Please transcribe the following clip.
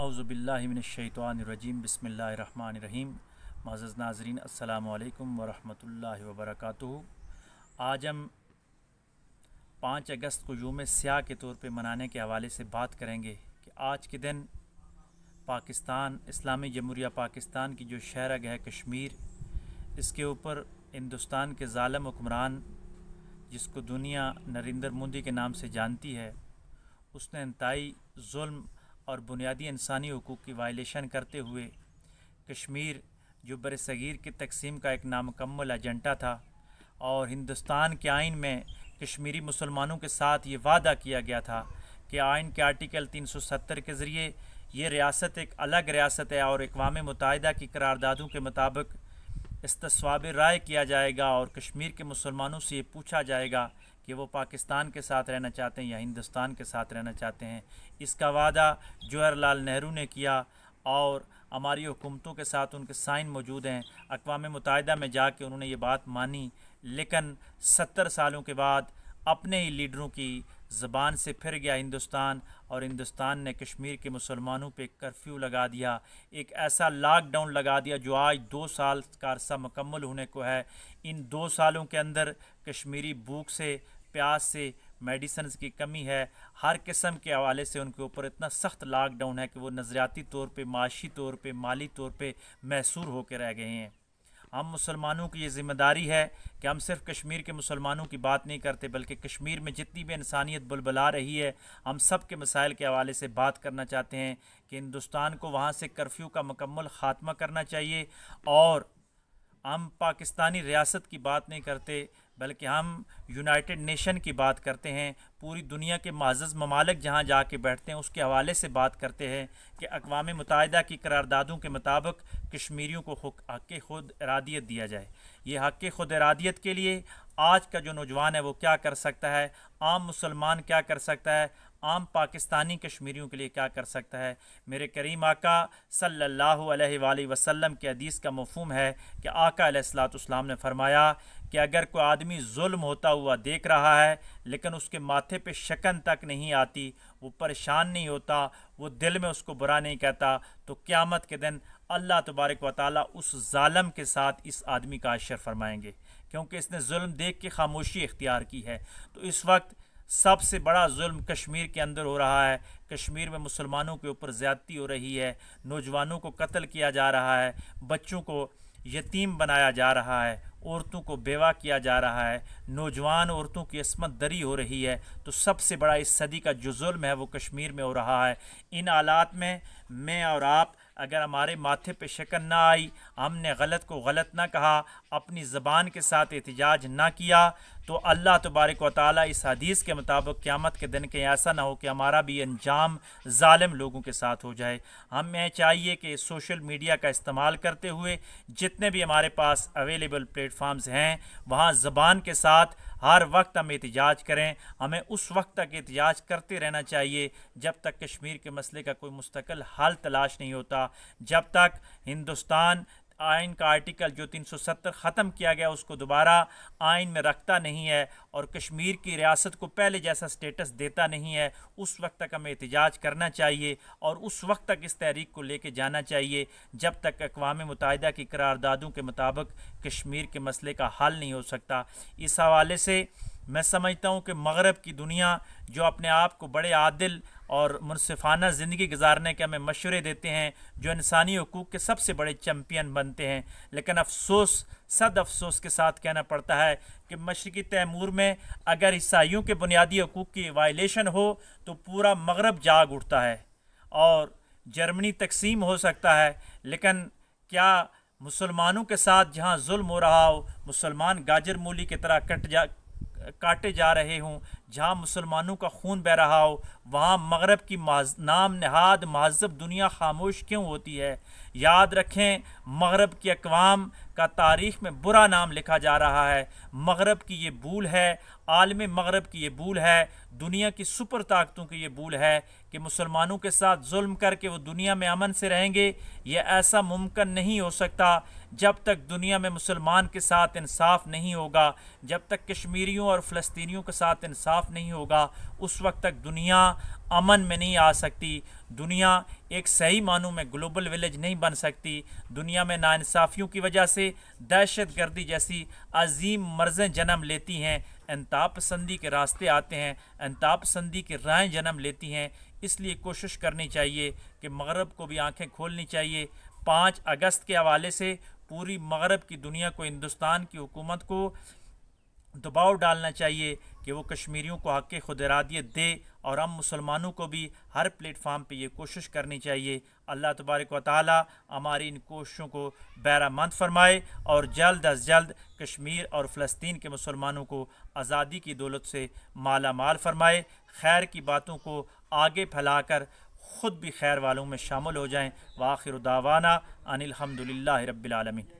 औज़ुबिल्लाहि मिनश्शैतानिर्रजीम बिस्मिल्लाहिर्रहमानिर्रहीम। मुअज़्ज़ज़ नाज़रीन अस्सलामु अलैकुम वरहमतुल्लाहि वबरकातुहू। आज हम 5 अगस्त को यौम स्याह के तौर पे मनाने के हवाले से बात करेंगे कि आज के दिन पाकिस्तान, इस्लामी जमहूरिया पाकिस्तान की जो शहर है कश्मीर, इसके ऊपर हिंदुस्तान के ज़ालिम हुक्मरान, जिसको दुनिया नरेंद्र मोदी के नाम से जानती है, उसने इंतहाई जुल्म और बुनियादी इंसानी हुकूक की वायलेशन करते हुए कश्मीर, जो बरसगीर की तकसीम का एक नामुकम्मल एजेंडा था, और हिंदुस्तान के आइन में कश्मीरी मुसलमानों के साथ ये वादा किया गया था कि आइन के आर्टिकल 370 के ज़रिए ये रियासत एक अलग रियासत है और अक़वाम मुत्तहिदा की करारदादों के मुताबिक इस्तिस्वाब राय किया जाएगा और कश्मीर के मुसलमानों से ये पूछा जाएगा कि वो पाकिस्तान के साथ रहना चाहते हैं या हिंदुस्तान के साथ रहना चाहते हैं। इसका वादा जवाहरलाल नेहरू ने किया और हमारी हुकूमतों के साथ उनके साइन मौजूद हैं। अक़वाम मुत्तहिदा में जाके उन्होंने ये बात मानी, लेकिन 70 सालों के बाद अपने ही लीडरों की ज़बान से फिर गया हिंदुस्तान, और हिंदुस्तान ने कश्मीर के मुसलमानों पे कर्फ्यू लगा दिया, एक ऐसा लॉकडाउन लगा दिया जो आज 2 साल का अरसा मुकम्मल होने को है। इन 2 सालों के अंदर कश्मीरी भूख से, प्यास से, मेडिसिन्स की कमी है, हर किस्म के हवाले से उनके ऊपर इतना सख्त लॉकडाउन है कि वो नज़रियाती तौर पे, माशी तौर पे, माली तौर पे महसूर होकर रह गए हैं। हम मुसलमानों की ये ज़िम्मेदारी है कि हम सिर्फ़ कश्मीर के मुसलमानों की बात नहीं करते, बल्कि कश्मीर में जितनी भी इंसानियत बुलबुला रही है, हम सब के मसाइल के हवाले से बात करना चाहते हैं कि हिंदुस्तान को वहाँ से कर्फ्यू का मुकम्मल ख़ात्मा करना चाहिए। और हम पाकिस्तानी रियासत की बात नहीं करते, बल्कि हम यूनाइटेड नेशन की बात करते हैं। पूरी दुनिया के मुअज़्ज़ज़ ममालिक जहाँ जाके बैठते हैं उसके हवाले से बात करते हैं कि अक़वाम मुत्तहिदा की करारदादों के मुताबिक कश्मीरियों को हक़ खुद इरादियत दिया जाए। ये हक़ खुद इरादियत के लिए आज का जो नौजवान है वो क्या कर सकता है, आम मुसलमान क्या कर सकता है, आम पाकिस्तानी कश्मीरियों के लिए क्या कर सकता है। मेरे करीम आका सल्लल्लाहु अलैहि वसल्लम के हदीस का मफ़हूम है कि आका अलैहिस्सलाम ने फरमाया कि अगर कोई आदमी जुल्म होता हुआ देख रहा है लेकिन उसके माथे पे शकन तक नहीं आती, वो परेशान नहीं होता, वो दिल में उसको बुरा नहीं कहता, तो क़यामत के दिन अल्लाह तबारक व तआला उस ज़ालिम के साथ इस आदमी का हश्र फरमाएंगे, क्योंकि इसने जुल्म देख के खामोशी इख्तियार की है। तो इस वक्त सबसे बड़ा जुल्म कश्मीर के अंदर हो रहा है। कश्मीर में मुसलमानों के ऊपर ज़्यादती हो रही है, नौजवानों को कत्ल किया जा रहा है, बच्चों को यतीम बनाया जा रहा है, औरतों को बेवा किया जा रहा है, नौजवान औरतों की अस्मत दरी हो रही है। तो सबसे बड़ा इस सदी का जो जुल्म है वो कश्मीर में हो रहा है। इन हालात में मैं और आप, अगर हमारे माथे पे शकन ना आई, हमने गलत को गलत ना कहा, अपनी ज़बान के साथ एहतिजाज ना किया, तो अल्लाह तबारक व तआला इस हदीस के मुताबिक क़यामत के दिन कहीं ऐसा ना हो कि हमारा भी अंजाम ज़ालिम लोगों के साथ हो जाए। हमें चाहिए कि सोशल मीडिया का इस्तेमाल करते हुए जितने भी हमारे पास अवेलेबल प्लेटफार्म्स हैं, वहाँ ज़बान के साथ हर वक्त हम एहतिजाज करें। हमें उस वक्त तक एहतिजाज करते रहना चाहिए जब तक कश्मीर के मसले का कोई मुस्तकिल हल तलाश नहीं होता, जब तक हिंदुस्तान आइन का आर्टिकल जो 370 ख़त्म किया गया उसको दोबारा आइन में रखता नहीं है और कश्मीर की रियासत को पहले जैसा स्टेटस देता नहीं है, उस वक्त तक हमें एहतिजाज करना चाहिए और उस वक्त तक इस तहरीक को लेके जाना चाहिए जब तक अक़वाम मुत्तहिदा की करारदादों के मुताबिक कश्मीर के मसले का हल नहीं हो सकता। इस हवाले से मैं समझता हूँ कि मगरब की दुनिया, जो अपने आप को बड़े आदिल और मुनसिफाना ज़िंदगी गुजारने के हमें मशवरे देते हैं, जो इंसानी हुकूक के सबसे बड़े चैम्पियन बनते हैं, लेकिन अफसोस, सद अफसोस के साथ कहना पड़ता है कि मशरिकी तैमूर में अगर ईसाइयों के बुनियादी हुकूक की वायलेशन हो तो पूरा मगरब जाग उठता है और जर्मनी तकसीम हो सकता है। लेकिन क्या मुसलमानों के साथ जहाँ जुल्म हो रहा हो, मुसलमान गाजर मूली की तरह काटे जा रहे हों, जहाँ मुसलमानों का खून बह रहा हो, वहाँ मगरब की नाम नहाद महज़ब दुनिया खामोश क्यों होती है? याद रखें, मगरब की अक़वाम का तारीख़ में बुरा नाम लिखा जा रहा है। मगरब की ये भूल है, आलम मगरब की ये भूल है, दुनिया की सुपर ताकतों की ये भूल है कि मुसलमानों के साथ जुल्म करके वो दुनिया में अमन से रहेंगे, ये ऐसा मुमकिन नहीं हो सकता जब तक दुनिया में मुसलमान के साथ इंसाफ नहीं होगा, जब तक कश्मीरियों और फ़लस्तीनियों के साथ इंसाफ नहीं होगा, उस वक्त तक दुनिया अमन में नहीं आ सकती। दुनिया एक सही मानों में ग्लोबल विलेज नहीं बन सकती। दुनिया में नाइंसाफ़ियों की वजह से दहशत गर्दी जैसी अजीम मर्ज़ें जन्म लेती हैं, इंताप पसंदी के रास्ते आते हैं, इंताप पसंदी की राहें जन्म लेती हैं। इसलिए कोशिश करनी चाहिए कि मगरब को भी आंखें खोलनी चाहिए। 5 अगस्त के हवाले से पूरी मगरब की दुनिया को, हिंदुस्तान की हुकूमत को दबाव डालना चाहिए कि वो कश्मीरियों को हक़ खुद इरादियत दे, और हम मुसलमानों को भी हर प्लेटफार्म पे ये कोशिश करनी चाहिए। अल्लाह तबारक व तआला हमारी इन कोशिशों को बहरामंद फरमाए और जल्द अज जल्द कश्मीर और फ़लस्तीन के मुसलमानों को आज़ादी की दौलत से माला माल फरमाए। खैर की बातों को आगे फैलाकर ख़ुद भी खैर वालों में शामिल हो जाएँ। व आखिर दावाना अनिल हम्दुलिल्लाहि रब्बिल आलमीन।